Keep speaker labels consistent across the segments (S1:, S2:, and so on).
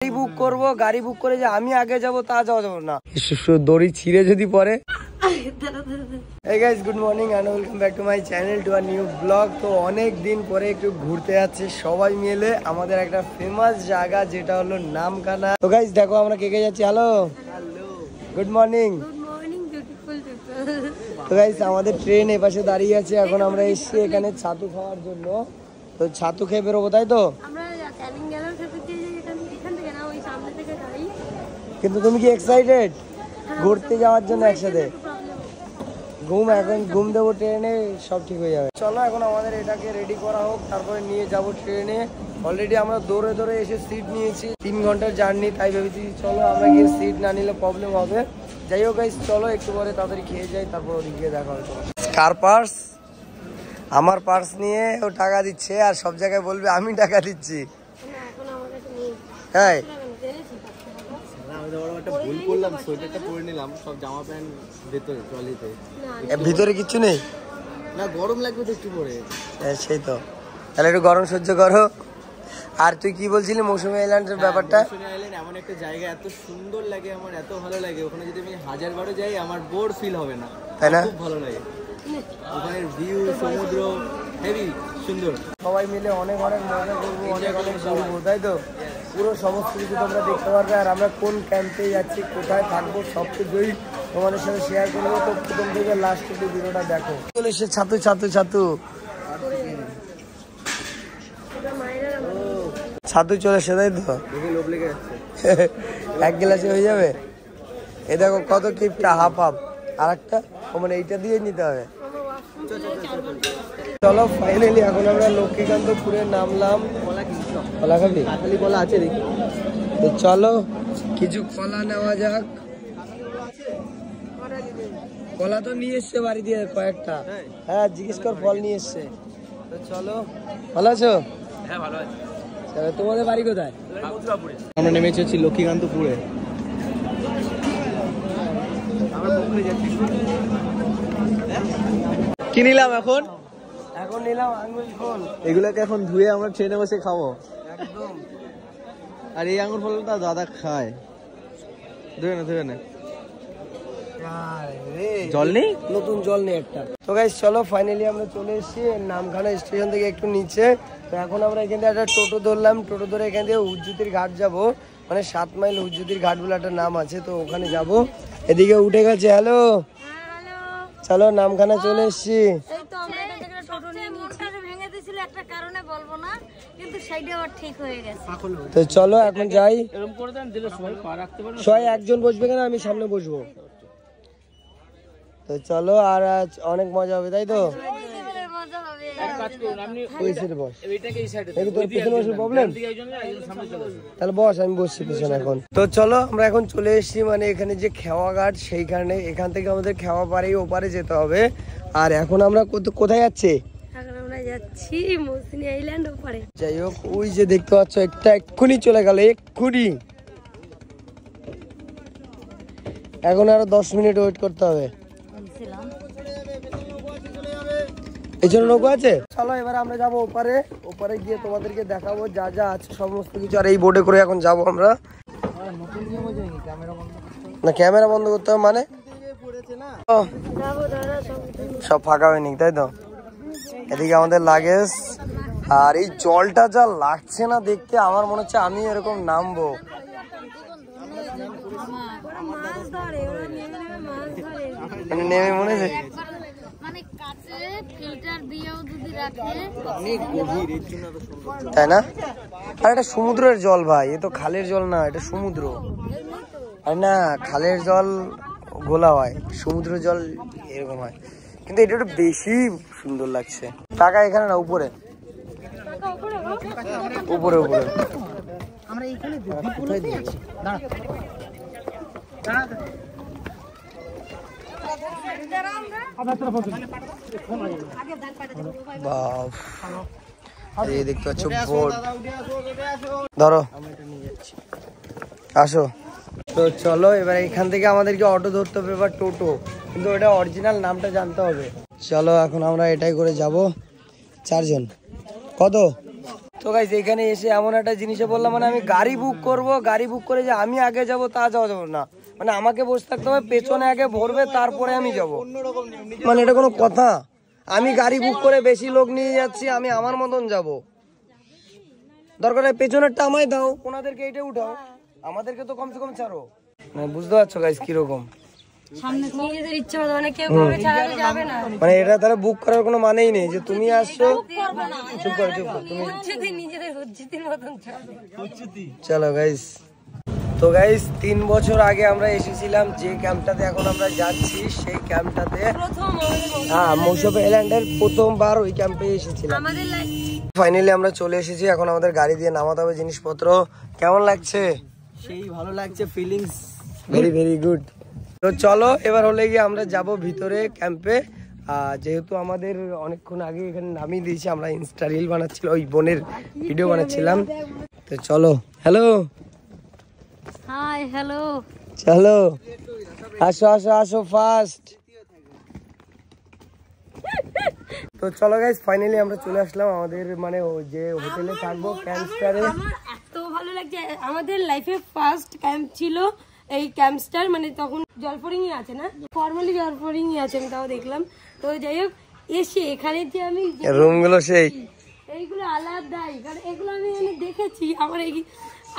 S1: গাড়ি বুক করবো, গাড়ি বুক করে যে আমি আগে যাবো তা যাওয়া যাবো না, দড়ি ছিঁড়ে যদি পরে। Hey guys, good morning and welcome back to my channel to a new vlog. তো অনেক দিন পরে একটু ঘুরতে যাচ্ছে সবাই মিলে আমাদের একটা ফেমাস জায়গা যেটা হলো নামখানা। তো গাইস দেখো আমরা কে কে যাচ্ছি। Hello, good morning. তো গাইস আমাদের ট্রেন এ পাশে দাঁড়িয়ে আছে, এখন আমরা এসেছি এখানে ছাতু খাওয়ার জন্য। তো ছাতু খেয়ে বেরোবো, তাই তো? কিন্তু তুমি কি এক্সাইটেড ঘুরতে যাওয়ার জন্য একসাথে? এখন ঘুম দেবো ট্রেনে, সব ঠিক হয়ে যাবে। চলো এখন আমাদের এটাকে রেডি করা হোক, তারপরে নিয়ে যাব ট্রেনে। অলরেডি আমরা দৌড়ে দৌড়ে এসে সিট নিয়েছি, 3 ঘন্টার জার্নি, তাই ভেবেছি চলো আমরা গিয়ে সিট না নিলে প্রবলেম হবে। যাই হোক গাইস, চলো একটু পরে তাড়াতাড়ি খেয়ে যাই, তারপর ওদিকে গিয়ে দেখা হবে। কার পার্স? আমার পার্স নিয়ে ও টাকা দিচ্ছে, আর সব জায়গায় বলবে আমি টাকা দিচ্ছি। হ্যাঁ ভিতরে কিচ্ছু নেই না, গরম লাগবে তো একটু পরে। সেই তো, তাহলে একটু গরম সহ্য করো। আর তুই কি বলছিলি মৌসুমী আইল্যান্ডের ব্যাপারটা?
S2: মৌসুমী আইল্যান্ড এমন একটা জায়গা, এত সুন্দর লাগে, আমার এত ভালো লাগে। ওখানে যদি আমি 1000 বারও যাই আমার বোর ফিল হবে না, তাই না? খুব ভালো লাগে ওখানের ভিউ, সমুদ্র হেভি সুন্দর। সবাই মিলে অনেক অনেক মজা করবো, অনেক অনেক ঘুরবো, তাই তো? পুরো সমস্ত কিছু তোমরা দেখতে পারবে, আর আমরা কোন ক্যাম্পে যাচ্ছি, কোথায় থাকবো, সব কিছুই তোমাদের সাথে শেয়ার করবো। তো প্রথম থেকে লাস্ট অব্দি ভিডিওটা দেখো। চলে এসে ছাতু ছাতু ছাতু ছাতু চলে এসে, তাই তো? এক গ্লাসে হয়ে যাবে। এ দেখো কত কিপটা, হাফ হাফ, আর একটা মানে এইটা দিয়ে নিতে হবে। চলো ফাইনালি এখন আমরা লক্ষ্মীকান্তপুরে নামলাম। কলা খাবি? খালি কলা আছে দেখি। তো চলো কিছু কলা নেওয়া যাক। কলা তো নিয়ে এসছে বাড়ি দিয়ে কয়েকটা। হ্যাঁ জিজ্ঞেস কর, ফল নিয়ে এসছে। তো চলো, ভালো আছো? হ্যাঁ ভালো আছি। তোমাদের বাড়ি কোথায়? আমরা নেমেছি হচ্ছি লক্ষ্মীকান্তপুরে। কি নিলাম এখন?
S1: এখন নিলাম আঙ্গুর ফল।
S2: এগুলোকে এখন ধুয়ে আমরা ট্রেনে বসে খাবো
S1: একদম।
S2: আর এই আঙ্গুর ফলটা দাদা খায়। ধুয়ে না ধুয়ে না, জল নেই,
S1: নতুন জল নেই একটা। তো গাইস চলো ফাইনালি আমরা চলে এসেছি নামখানা স্টেশন থেকে একটু নিচে। তো এখন আমরা এখান থেকে একটা টোটো ধরলাম, টোটো ধরে এখান থেকে উজ্জুতির ঘাট যাব, মানে 7 মাইল উজ্জুতির ঘাট বলে একটা নাম আছে, তো ওখানে যাব। এদিকে উঠে গেছে। হ্যালো, চলো নামখানা চলে এসেছি। তো চলো এখন যাই। সবাই একজন বসবে কেন, আমি সামনে বসবো। তো চলো, আর আজ অনেক মজা হবে, তাই তো? তাহলে বস, আমি বসছি পিছনে এখন। তো চলো আমরা এখন চলে এসেছি মানে এখানে যে খেওয়া ঘাট, সেইখানে। এখান থেকে আমাদের খেওয়া পারে ওপারে যেতে হবে। আর এখন আমরা কোথায় যাচ্ছি? যাই হোক, ওই যে দেখতে পাচ্ছ একটা এক্ষুনি চলে গেল, এক্ষুনি। এখন আরো 10 মিনিট ওয়েট করতে হবে। এই জন্য নৌকা আছে। চলো এবার আমরা যাবো ওপারে, ওপারে গিয়ে তোমাদেরকে দেখাবো যা যা আছে সমস্ত কিছু। আর এই বোটে করে এখন যাবো আমরা। না ক্যামেরা বন্ধ করতে হবে মানে? সব ফাঁকা হয়নি, তাই তো? এদিকে আমাদের লাগেজ। আর এই জলটা যা লাগছে না দেখতে, আমার মনে হচ্ছে আমি এরকম নামবো। নেমে মনে হচ্ছে তাই না? আর এটা সমুদ্রের জল ভাই, এ তো খালের জল না, এটা সমুদ্র। আর না, খালের জল গোলা হয়, সমুদ্রের জল এরকম হয়, কিন্তু এটা একটু বেশি সুন্দর লাগছে। টাকা এখানে না, উপরে উপরে উপরে। দেখতে পাচ্ছ বোট, ধরো আসো। তো চলো এবার এখান থেকে আমাদেরকে অটো ধরতে হবে, এবার টোটো, কিন্তু ওটা অরিজিনাল নামটা জানতে হবে। চলো এখন আমরা এটাই করে যাব, 4 জন। কত? তো গাইস এখানে এসে এমন একটা জিনিসে বললাম, মানে আমি গাড়ি বুক করব, গাড়ি বুক করে যে আমি আগে যাব তা যাওয়া যাবে না, মানে আমাকে বসে থাকতে হবে, পেছনে আগে ভরবে তারপরে আমি যাব। মানে এটা কোনো কথা? আমি গাড়ি বুক করে বেশি লোক নিয়ে যাচ্ছি, আমি আমার মতন যাব, দরকার হয় পেছনেরটা আমায় দাও, ওনাদেরকে এটা উঠাও, আমাদেরকে তো কমসে কম ছাড়ো। বুঝতে পারছো গাইস কিরকম? মানে এটা তাহলে বুক করার কোনো মানেই নেই যে তুমি আসছো। চুপ করো চুপ করো তুমি। চলো গাইস। তো গাইস 3 বছর আগে আমরা এসেছিলাম যে ক্যাম্পটাতে এখন আমরা যাচ্ছি, সেই ক্যাম্পটাতে হ্যাঁ মৌসুম আইল্যান্ডের প্রথমবার ওই ক্যাম্পে এসেছিলাম। ফাইনালি আমরা চলে এসেছি, এখন আমাদের গাড়ি দিয়ে নামাতে হবে জিনিসপত্র। কেমন লাগছে?
S2: সেই ভালো লাগছে, ফিলিংস
S1: ভেরি ভেরি গুড। তো চলো এবার হলে গিয়ে আমরা যাব ভিতরে ক্যাম্পে। যেহেতু আমাদের অনেকক্ষণ আগে এখানে নামিয়ে দিয়েছি, আমরা ইনস্টা রিল বানাচ্ছিলাম, ওই বোনের ভিডিও বানাচ্ছিলাম। তো চলো। হ্যালো
S3: হাই হ্যালো,
S1: চলো আসো আসো আসো ফার্স্ট। তো চলো গাইস ফাইনালি আমরা চলে আসলাম আমাদের মানে যে হোটেলে থাকবো ক্যাম্পস্টারে।
S3: আমার এত ভালো লাগছে, আমাদের লাইফে ফার্স্ট ক্যাম্প ছিল এই ক্যাম্পস্টার, মানে তখন জলপরিংই আছে না, ফর্মালি জলপরিংই আছে, আমি তাও দেখলাম। তো যাই হোক এসে এখানে যে আমি
S1: রুমগুলো সেই
S3: এইগুলো আলাদাই, কারণ এগুলো আমি দেখেছি আমার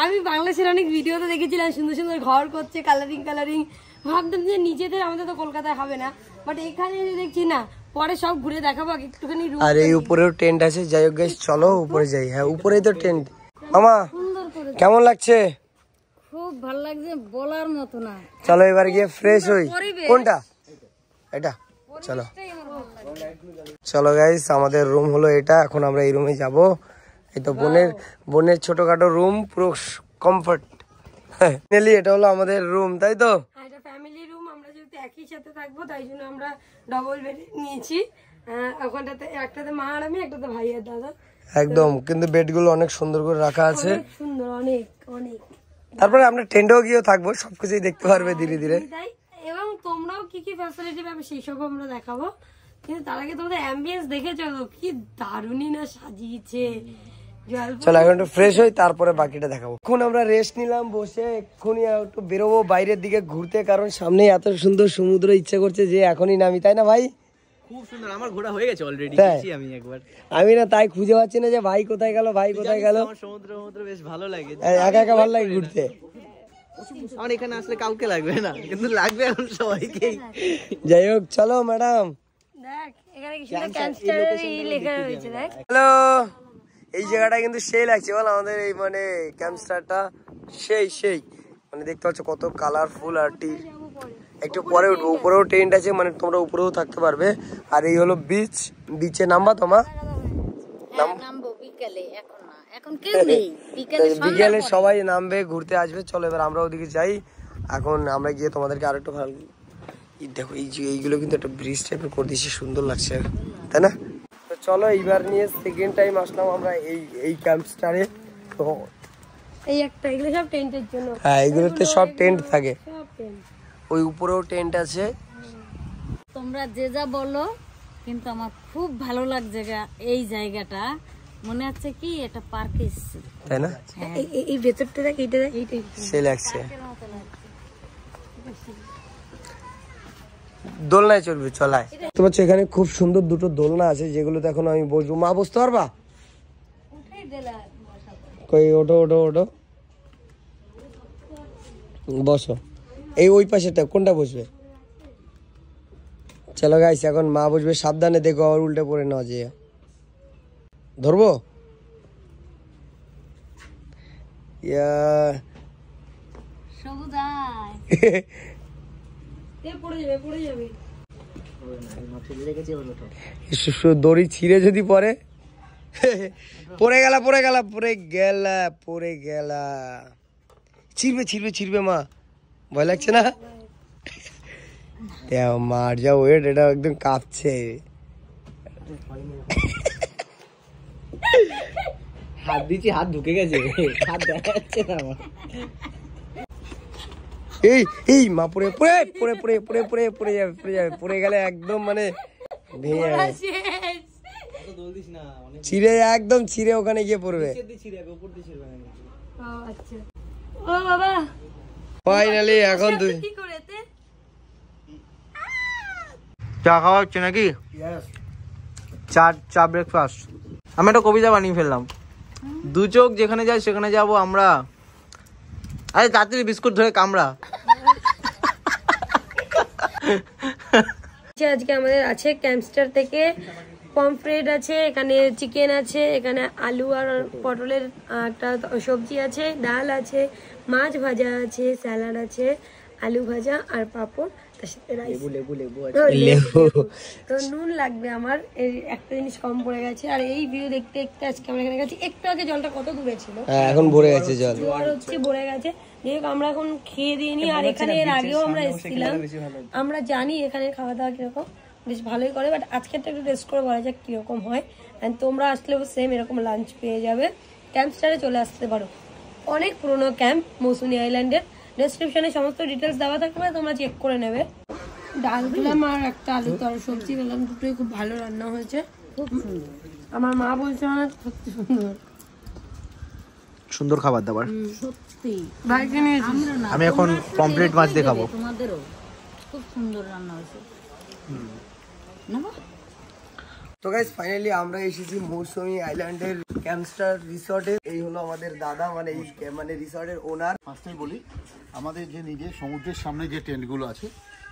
S3: আমি বাংলাদেশের অনেক ভিডিওতে দেখেছিলাম, সুন্দর সুন্দর ঘর করছে কালারিং কালারিং, ভাবতাম যে নিজেদের আমাদের তো কলকাতায় হবে না, বাট এখানে দেখছি না, পরে সব ঘুরে দেখাবো একটুখানি।
S1: আর এই উপরেও টেন্ট আছে। যাই হোক গাইস চলো উপরে যাই। হ্যাঁ উপরেই তো টেন্ট। মামা কেমন লাগছে?
S3: খুব ভালো লাগছে, বলার মতো না।
S1: চলো এবার গিয়ে ফ্রেশ হই। কোনটা? এটা। চলো চলো গাইস আমাদের রুম হলো এটা, এখন আমরা এই রুমে যাব। এই তো বোনের ছোটখাটো রুম, পুরো কমফর্ট। ফাইনালি এটা হলো আমাদের রুম, তাই তো?
S3: এটা ফ্যামিলি রুম, আমরা যেহেতু একই সাথে থাকবো তাই জন্য আমরা ডবল বেড নিয়েছি। ওখানটাতে একটাতে মা আর আমি, একটাতে ভাই আর দাদা।
S1: একদম, কিন্তু বেডগুলো অনেক সুন্দর করে রাখা আছে,
S3: সুন্দর অনেক অনেক।
S1: তারপরে আমরা টেন্টেও গিয়েও থাকবো, সবকিছুই দেখতে পারবে ধীরে ধীরে।
S3: এবং তোমরাও কি কি ফ্যাসিলিটি পাবে সেই সব আমরা দেখাবো, কিন্তু তার আগে তোমাদের অ্যাম্বিয়েন্স দেখে চলো, কি দারুণই না সাজিয়েছে।
S1: চলো এখন একটু ফ্রেশ হই, তারপরে বাকিটা দেখাবো। এখন আমরা রেস্ট নিলাম বসে, এক্ষুনি একটু বেরোবো বাইরের দিকে ঘুরতে, কারণ সামনে এত সুন্দর সমুদ্র, ইচ্ছে করছে যে এখনই নামি, তাই না ভাই?
S2: খুব সুন্দর, আমার ঘোরা হয়ে গেছে অলরেডি, আমি একবার।
S1: আমি না তাই খুঁজে পাচ্ছি না যে ভাই কোথায় গেল, ভাই কোথায় গেল।
S2: সমুদ্র বেশ ভালো লাগে,
S1: একা একা ভালো লাগে ঘুরতে।
S2: আমার এখানে আসলে কাউকে লাগবে না, কিন্তু লাগবে এখন সবাইকে।
S1: যাই হোক চলো ম্যাডাম।
S3: দেখ এখানে কি সুন্দর ক্যাম্পস্টার লেখা রয়েছে, দেখ।
S1: হ্যালো, এই জায়গাটা কিন্তু সেই লাগছে বল, আমাদের এই মানে ক্যাম্পস্টারটা সেই মানে দেখতে পাচ্ছ কত কালারফুল। আর একটু পরে উঠবো, উপরেও টেন্ট আছে, মানে তোমরা উপরেও থাকতে পারবে। আর এই হলো বিচ, বিচে নামবা তোমার? বিকেলে সবাই নামবে, ঘুরতে আসবে। চলো এবার আমরা ওদিকে যাই। এখন আমরা গিয়ে তোমাদেরকে আরো একটু ভালো দেখো, এইগুলো কিন্তু একটা ব্রিজ টাইপের করে দিয়েছে, সুন্দর লাগছে তাই না? তো চলো এইবার নিয়ে সেকেন্ড টাইম আসলাম আমরা এই ক্যাম্পস্টারে। তো
S3: এই একটা এগুলো সব টেন্টের জন্য।
S1: হ্যাঁ এগুলোতে সব টেন্ট থাকে, ওই উপরেও টেন্ট আছে।
S4: তোমরা যে যা বলো, কিন্তু আমার খুব ভালো লাগছে এই জায়গাটা, মনে হচ্ছে কি এটা পার্কে এসেছি,
S1: তাই না?
S3: এই ভেতরটা দেখ, এইটা দেখ, এইটাই
S1: সে লাগছে। দোলনায় চলবে, চলায়। তো হচ্ছে এখানে খুব সুন্দর দুটো দোলনা আছে, যেগুলোতে এখন আমি বসবো। মা বসতে পারবা? কই ওঠো ওঠো ওঠো, বসো। এই ওই পাশেটা কোনটা বসবে? চলো গাইস এখন মা বসবে, সাবধানে দেখো আবার উল্টে পড়ে না যে। ধরবো? দড়ি ছিঁড়ে যদি পরে, পড়ে গেলা। ছিড়বে মা, ভয় লাগছে না? মার যা ওয়েট, এটা একদম কাঁপছে।
S2: হাত দিচ্ছি, হাত ঢুকে গেছে, হাত দেখা যাচ্ছে না আমার।
S1: এই মা পড়ে যাবে, পড়ে গেলে একদম মানে ভেঙে যাবে।
S2: দোল দিস না, অনেক
S1: ছিঁড়ে একদম ছিঁড়ে ওখানে গিয়ে পড়বে।
S2: নিচের দিয়ে ছিঁড়ে যাবে, উপর দিয়ে ছিঁড়বে না।
S3: আচ্ছা ও বাবা
S1: ফাইনালি এখন তুই
S3: কি করেতে
S2: চা খাওয়া হচ্ছে নাকি? চা ব্রেকফাস্ট। আমি একটা কবিতা বানিয়ে ফেললাম, দু চোখ যেখানে যায় সেখানে যাবো আমরা। আরে তাড়াতাড়ি বিস্কুট ধরে কামড়া।
S3: আজকে আমাদের আছে ক্যাম্পস্টার থেকে পমফ্রেট আছে, এখানে চিকেন আছে, এখানে আলু আর পটলের একটা সবজি আছে, ডাল আছে, মাছ ভাজা আছে, স্যালাড আছে, আলু ভাজা আর পাঁপড়, তার সাথে রাইস। তো নুন লাগবে আমার, এই একটা জিনিস কম পড়ে গেছে। আর এই ভিউ দেখতে দেখতে আজকে আমরা এখানে গেছি। একটু আগে জলটা কত দূরে ছিল,
S1: এখন ভরে গেছে জল,
S3: জল হচ্ছে ভরে গেছে। যাই হোক আমরা এখন খেয়ে দিয়ে নি। আর এখানে এর আগেও আমরা এসেছিলাম, আমরা জানি এখানে খাওয়া দাওয়া কিরকম, বেশ ভালোই করে। বাট আজকেরটা একটু টেস্ট করে বলা যাক কিরকম হয়। অ্যান্ড তোমরা আসলেও সেম এরকম লাঞ্চ পেয়ে যাবে। ক্যাম্পস্টারে চলে আসতে পারো, অনেক পুরোনো ক্যাম্প মৌসুনি আইল্যান্ডের। ডেসক্রিপশনে সমস্ত ডিটেলস দেওয়া থাকবে, তোমরা চেক করে নেবে। ডাল দিলাম আর একটা আলু তর সবজি পেলাম, দুটোই খুব ভালো রান্না হয়েছে, খুব সুন্দর। আমার মা বলছে না সত্যি সুন্দর,
S2: সুন্দর খাবার দাবার।
S4: সত্যি
S3: ভাইকে নিয়েছি।
S2: আমি এখন পমফ্রেট মাছ দিয়ে খাবো।
S4: তোমাদেরও খুব সুন্দর রান্না হয়েছে।
S1: তো গাইস ফাইনালি আমরা এসেছি মৌসুমি আইল্যান্ডের ক্যাম্পস্টার রিসর্টে। এই হলো আমাদের দাদা, মানে এই মানে রিসর্টের ওনার।
S5: ফার্স্টেই বলি, আমাদের যে নিজের সমুদ্রের সামনে যে টেন্টগুলো আছে,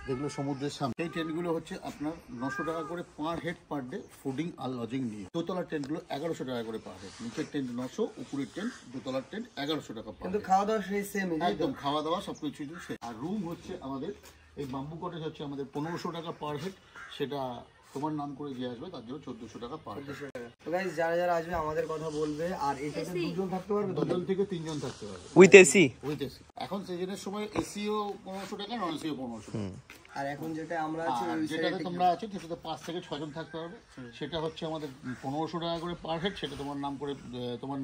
S5: যেগুলো সমুদ্রের সামনে, এই টেন্টগুলো হচ্ছে আপনার 900 টাকা করে per head per day, fooding আর লজিং নিয়ে। দোতলার টেন্টগুলো 1100 টাকা করে পার হেড। নিচের টেন্ট 900, উপরের টেন্ট, দোতলার টেন্ট 1100 টাকা পার।
S1: কিন্তু খাওয়া দাওয়া সেই সেম,
S5: একদম খাওয়া দাওয়া সবকিছু সেম। আর রুম হচ্ছে আমাদের এই বাম্বু কটেজ হচ্ছে আমাদের 1500 টাকা পার হেড, সেটা তোমার নাম করে যে আসবে তার জন্য 1400 টাকা পার হেড।
S1: তো গাইস যারা যারা আসবে আমাদের কথা বলবে। আর এটাতে দুজন থাকতে পারবে,
S5: 2 জন থেকে 3 জন থাকতে পারবে
S2: উইথ এসি।
S5: With AC. এখন সিজনের সময় এসিও 1500 টাকা, নন এসিও 1500 টাকা।
S1: আর এখন যেটা আমরা আছি
S5: আর যেটাতে তোমরা আছো সেটাতে 5 থেকে 6 জন থাকতে পারবে, সেটা হচ্ছে আমাদের 1500 টাকা করে পার হেড। সেটা তোমার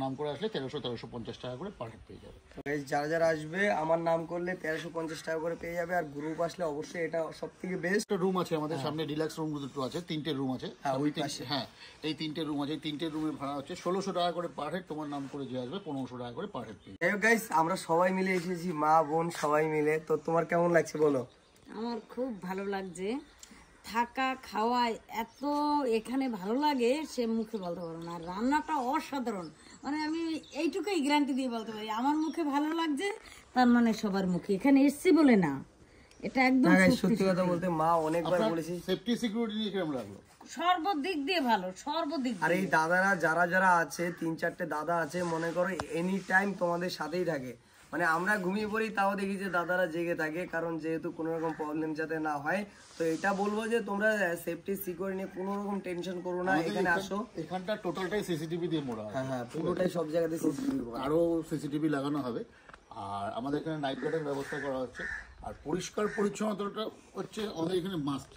S5: নাম করে আসলে 1350 টাকা করে পার হেড পেয়ে যাবে।
S1: যারা যারা আসবে আমার নাম করলে 1350 টাকা করে পেয়ে যাবে। আর গ্রুপ আসলে অবশ্যই এটা সব থেকে বেস্ট।
S5: একটা রুম আছে আমাদের সামনে, ডিলাক্স রুম দুটো আছে, 3টে রুম আছে। হ্যাঁ, এই 3টে রুম আছে। 3টে রুমের ভাড়া হচ্ছে 1600 টাকা করে পার হেড। তোমার নাম করে যে আসবে 1500 টাকা করে পার হেড পেয়ে যাবে।
S1: গাইস আমরা সবাই মিলে এসেছি, মা বোন সবাই মিলে। তো তোমার কেমন লাগছে বলো?
S4: আমার খুব ভালো লাগছে, থাকা খাওয়া এত এখানে ভালো লাগে সে মুখে বলতে পারবো না। আর রান্নাটা অসাধারণ, মানে আমি এইটুকুই গ্যারান্টি দিয়ে বলতে পারি, আমার মুখে ভালো লাগছে, তার মানে সবার মুখে। এখানে এসছি বলে না, এটা একদম
S1: সত্যি কথা বলতে মা অনেকবার বলেছি,
S5: সেফটি সিকিউরিটি নিয়ে কেমন লাগলো?
S4: সর্বদিক দিয়ে ভালো, সর্বদিক
S1: আর এই দাদারা যারা যারা আছে, 3-4টে দাদা আছে, মনে করো এনি টাইম তোমাদের সাথেই থাকে। মানে আমরা ঘুমিয়ে পড়ি তাও দেখি যে দাদারা জেগে থাকে, কারণ যেহেতু কোনো রকম প্রবলেম যাতে না হয়। তো এটা বলবো যে তোমরা সেফটি সিকিউরিটি নিয়ে কোনো রকম টেনশন করো না, এখানে আসো।
S5: এখানটা টোটালটাই সিসিটিভি দিয়ে মোড়া।
S1: হ্যাঁ, পুরোটাই সব জায়গাতে সিসিটিভি,
S5: আরো সিসিটিভি লাগানো হবে। আর আমাদের এখানে নাইট গার্ডের ব্যবস্থা করা হচ্ছে। আর পরিষ্কার পরিচ্ছন্নতাটা হচ্ছে আমাদের এখানে মাস্ট,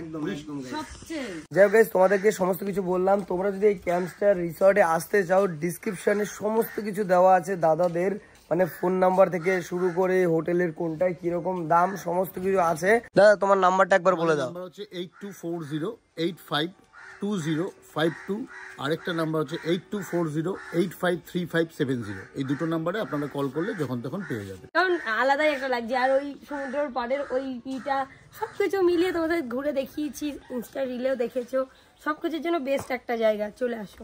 S1: একদম একদম।
S4: সবচেয়ে।
S1: যাই হোক গাইস, তোমাদেরকে সমস্ত কিছু বললাম। তোমরা যদি এই ক্যাম্পস্টার রিসর্টে আসতে চাও, ডিসক্রিপশনে সমস্ত কিছু দেওয়া আছে দাদাদের, মানে ফোন নাম্বার থেকে শুরু করে হোটেলের কোনটায় কিরকম দাম সমস্ত কিছু আছে। দাদা তোমার নাম্বারটা একবার বলে দাও।
S5: নাম্বার হচ্ছে 8240852052। আরেকটা নাম্বার হচ্ছে 8240853570। এই দুটো নাম্বারে আপনারা কল করলে যখন তখন পেয়ে যাবে।
S3: কারণ আলাদাই একটা লাগছে। আর ওই সমুদ্রের পাড়ের ওই ইটা সবকিছু মিলিয়ে তোমাদের ঘুরে দেখিয়েছি, ইনস্টা রিলেও দেখেছো, সবকিছুর জন্য বেস্ট একটা জায়গা। চলে আসো।